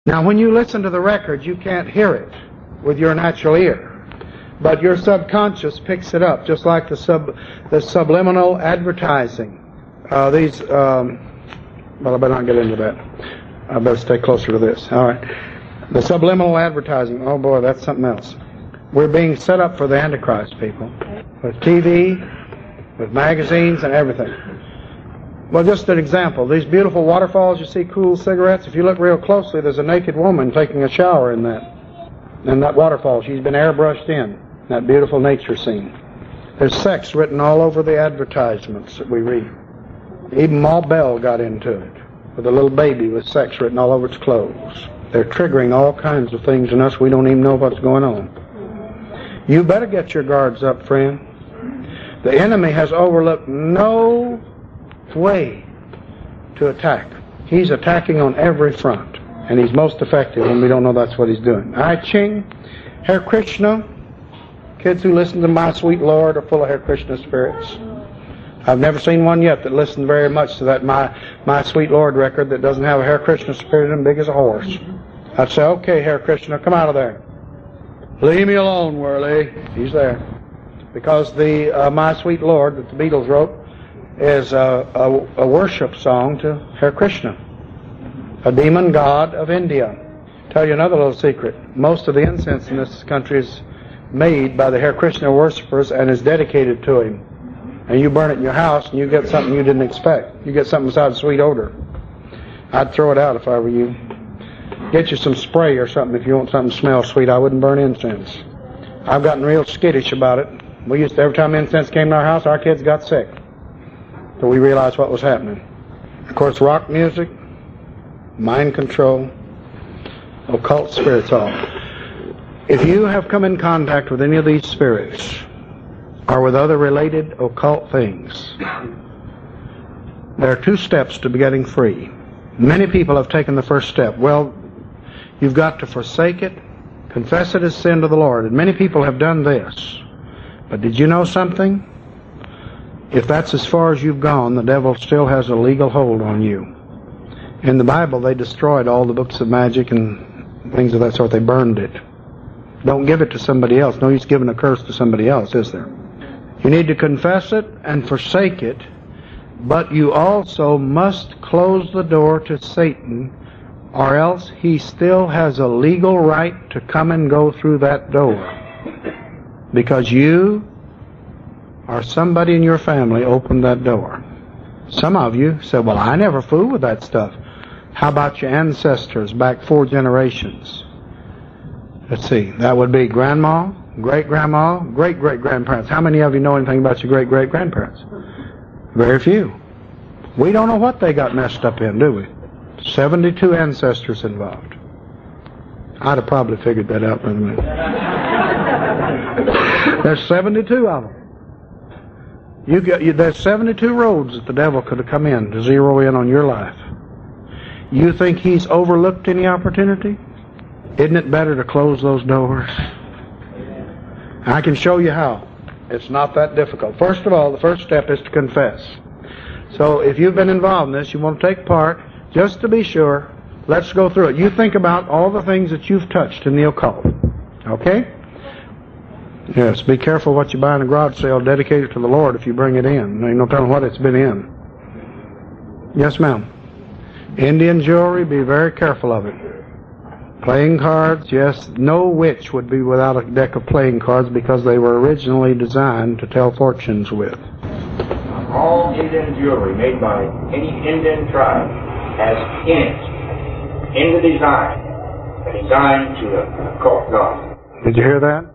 Now, when you listen to the record, you can't hear it with your natural ear. But your subconscious picks it up, just like the subliminal advertising. Well, I better not get into that. I better stay closer to this. All right. The subliminal advertising. Oh boy, that's something else. We're being set up for the Antichrist, people. With TV, with magazines and everything. Well, just an example. These beautiful waterfalls you see, cool cigarettes. If you look real closely, there's a naked woman taking a shower in that waterfall. She's been airbrushed in that beautiful nature scene. There's sex written all over the advertisements that we read. Even Ma Bell got into it with a little baby with sex written all over its clothes. They're triggering all kinds of things in us. We don't even know what's going on. You better get your guards up, friend. The enemy has overlooked no way to attack. He's attacking on every front, and he's most effective when we don't know that's what he's doing. I Ching, Hare Krishna, kids who listen to My Sweet Lord are full of Hare Krishna spirits. I've never seen one yet that listened very much to that My Sweet Lord record that doesn't have a Hare Krishna spirit in big as a horse. I'd say, okay, Hare Krishna, come out of there. Leave me alone, Worley. He's there. Because the My Sweet Lord that the Beatles wrote is a worship song to Hare Krishna, a demon god of India. Tell you another little secret. Most of the incense in this country is made by the Hare Krishna worshippers and is dedicated to him. And you burn it in your house and you get something you didn't expect. You get something besides sweet odor. I'd throw it out if I were you. Get you some spray or something if you want something to smell sweet. I wouldn't burn incense. I've gotten real skittish about it. We used to, every time incense came to our house, our kids got sick. So we realized what was happening. Of course, rock music, mind control, occult spirits all. If you have come in contact with any of these spirits, or with other related occult things, there are 2 steps to getting free. Many people have taken the first step. Well, you've got to forsake it, confess it as sin to the Lord. And many people have done this. But did you know something? If that's as far as you've gone, the devil still has a legal hold on you. In the Bible, they destroyed all the books of magic and things of that sort. They burned it. Don't give it to somebody else. No use giving a curse to somebody else, is there? You need to confess it and forsake it, but you also must close the door to Satan, or else he still has a legal right to come and go through that door. Because you or somebody in your family opened that door. Some of you said, well, I never fooled with that stuff. How about your ancestors back 4 generations? Let's see, that would be grandma, great-grandma, great-great-grandparents. How many of you know anything about your great-great-grandparents? Very few. We don't know what they got messed up in, do we? 72 ancestors involved. I'd have probably figured that out by the minute. There's 72 of them. There's 72 roads that the devil could have come in to zero in on your life. You think he's overlooked any opportunity? Isn't it better to close those doors? I can show you how. It's not that difficult. First of all, the first step is to confess. So if you've been involved in this, you want to take part, just to be sure, let's go through it. You think about all the things that you've touched in the occult. Okay? Yes, be careful what you buy in a garage sale dedicated to the Lord if you bring it in. There ain't no telling what it's been in. Yes, ma'am. Indian jewelry, be very careful of it. Playing cards, yes, no witch would be without a deck of playing cards because they were originally designed to tell fortunes with. All Indian jewelry made by any Indian tribe has in the design, a design to the occult god. Did you hear that?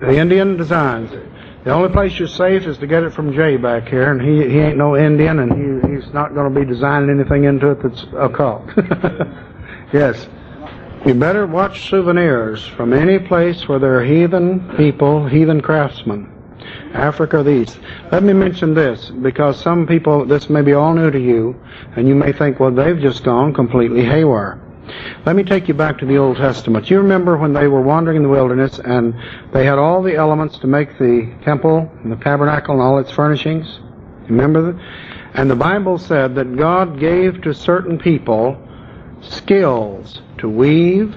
The Indian designs. The only place you're safe is to get it from Jay back here, and he ain't no Indian, and he's not going to be designing anything into it that's occult. Yes. You better watch souvenirs from any place where there are heathen people, heathen craftsmen. Africa, these. Let me mention this, because some people, this may be all new to you, and you may think, well, they've just gone completely haywire. Let me take you back to the Old Testament. You remember when they were wandering in the wilderness, and they had all the elements to make the temple, and the tabernacle, and all its furnishings? Remember that? And the Bible said that God gave to certain people skills to weave,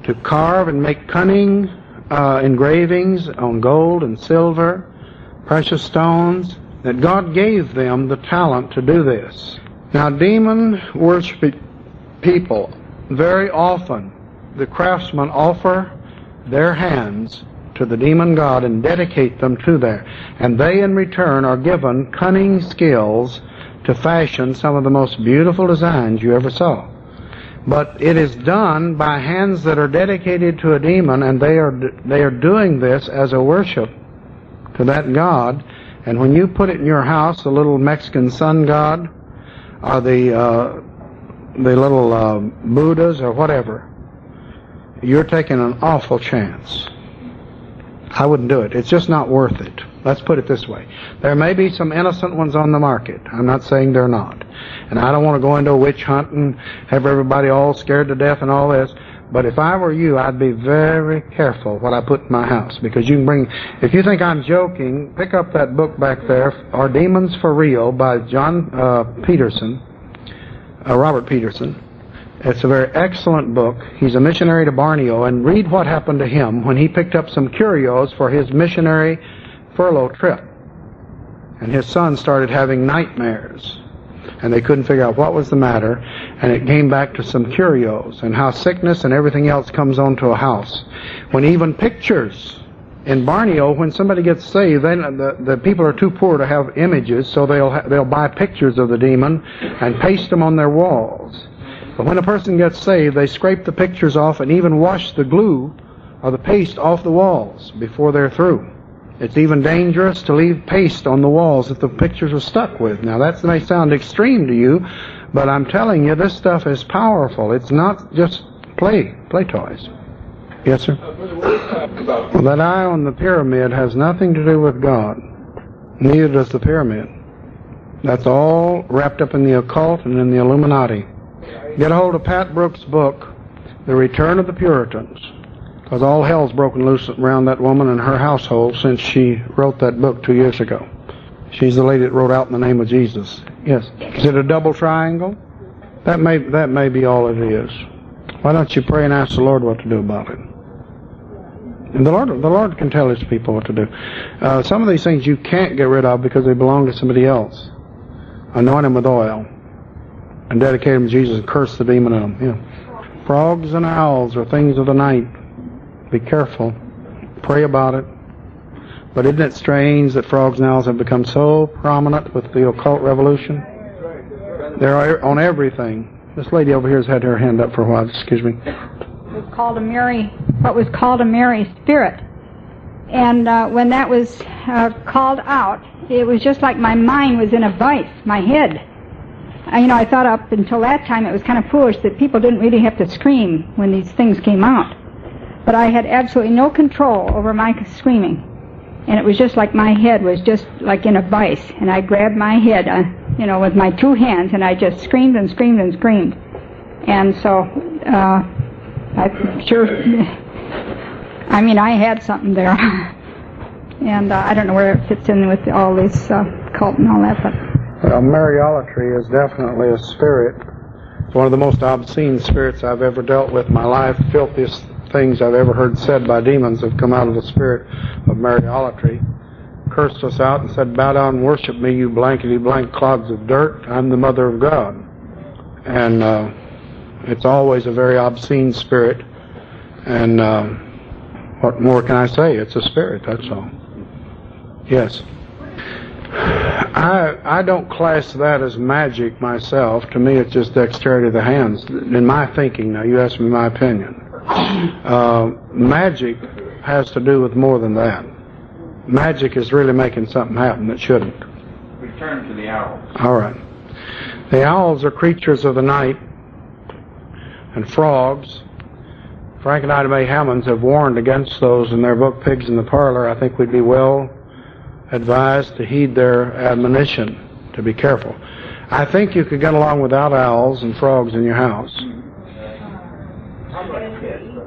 to carve and make cunning engravings on gold and silver, precious stones, that God gave them the talent to do this. Now, demon worship people, very often the craftsmen offer their hands to the demon god and dedicate them to there. And they in return are given cunning skills to fashion some of the most beautiful designs you ever saw. But it is done by hands that are dedicated to a demon, and they are doing this as a worship to that god. And when you put it in your house, the little Mexican sun god, or the little Buddhas or whatever, you're taking an awful chance. I wouldn't do it. It's just not worth it. Let's put it this way. There may be some innocent ones on the market. I'm not saying they're not. And I don't want to go into a witch hunt and have everybody all scared to death and all this. But if I were you, I'd be very careful what I put in my house. Because you can bring, if you think I'm joking, pick up that book back there, Are Demons for Real, by Robert Peterson. It's a very excellent book. He's a missionary to Borneo, and read what happened to him when he picked up some curios for his missionary furlough trip. And his son started having nightmares, and they couldn't figure out what was the matter, and it came back to some curios, and how sickness and everything else comes onto a house. When even pictures in Borneo, when somebody gets saved, then the people are too poor to have images, so they'll buy pictures of the demon and paste them on their walls. But when a person gets saved, they scrape the pictures off and even wash the glue or the paste off the walls before they're through. It's even dangerous to leave paste on the walls that the pictures are stuck with. Now that may sound extreme to you, but I'm telling you, this stuff is powerful. It's not just play toys. Yes, sir? Well, that eye on the pyramid has nothing to do with God. Neither does the pyramid. That's all wrapped up in the occult and in the Illuminati. Get a hold of Pat Brooks' book, The Return of the Puritans, because all hell's broken loose around that woman and her household since she wrote that book 2 years ago. She's the lady that wrote Out in the Name of Jesus. Yes. Is it a double triangle? That may be all it is. Why don't you pray and ask the Lord what to do about it? And the Lord can tell His people what to do. Some of these things you can't get rid of because they belong to somebody else. Anoint them with oil and dedicate them to Jesus and curse the demon in them. Yeah. Frogs and owls are things of the night. Be careful. Pray about it. But isn't it strange that frogs and owls have become so prominent with the occult revolution? They're on everything. This lady over here has had her hand up for a while. Excuse me. It was called what was called a Mary spirit. And when that was called out, it was just like my mind was in a vice, my head. I thought up until that time it was kind of foolish that people didn't really have to scream when these things came out. But I had absolutely no control over my screaming. And it was just like my head was just like in a vice. And I grabbed my head, with my two hands, and I just screamed and screamed and screamed. And so, I'm sure, I had something there. And I don't know where it fits in with all this cult and all that, but... Well, Mariolatry is definitely a spirit. It's one of the most obscene spirits I've ever dealt with in my life. Filthiest things I've ever heard said by demons have come out of the spirit of Mariolatry. Cursed us out and said, bow down and worship me, you blankety blank clods of dirt. I'm the mother of God. And it's always a very obscene spirit. And what more can I say? It's a spirit, that's all. Yes. I don't class that as magic myself. To me, it's just dexterity of the hands. In my thinking, now you asked me my opinion. Magic has to do with more than that. Magic is really making something happen that shouldn't. Return to the owls. All right. The owls are creatures of the night, and frogs. Frank and Ida Mae Hammonds have warned against those in their book, Pigs in the Parlor. I think we'd be well advised to heed their admonition to be careful. I think you could get along without owls and frogs in your house.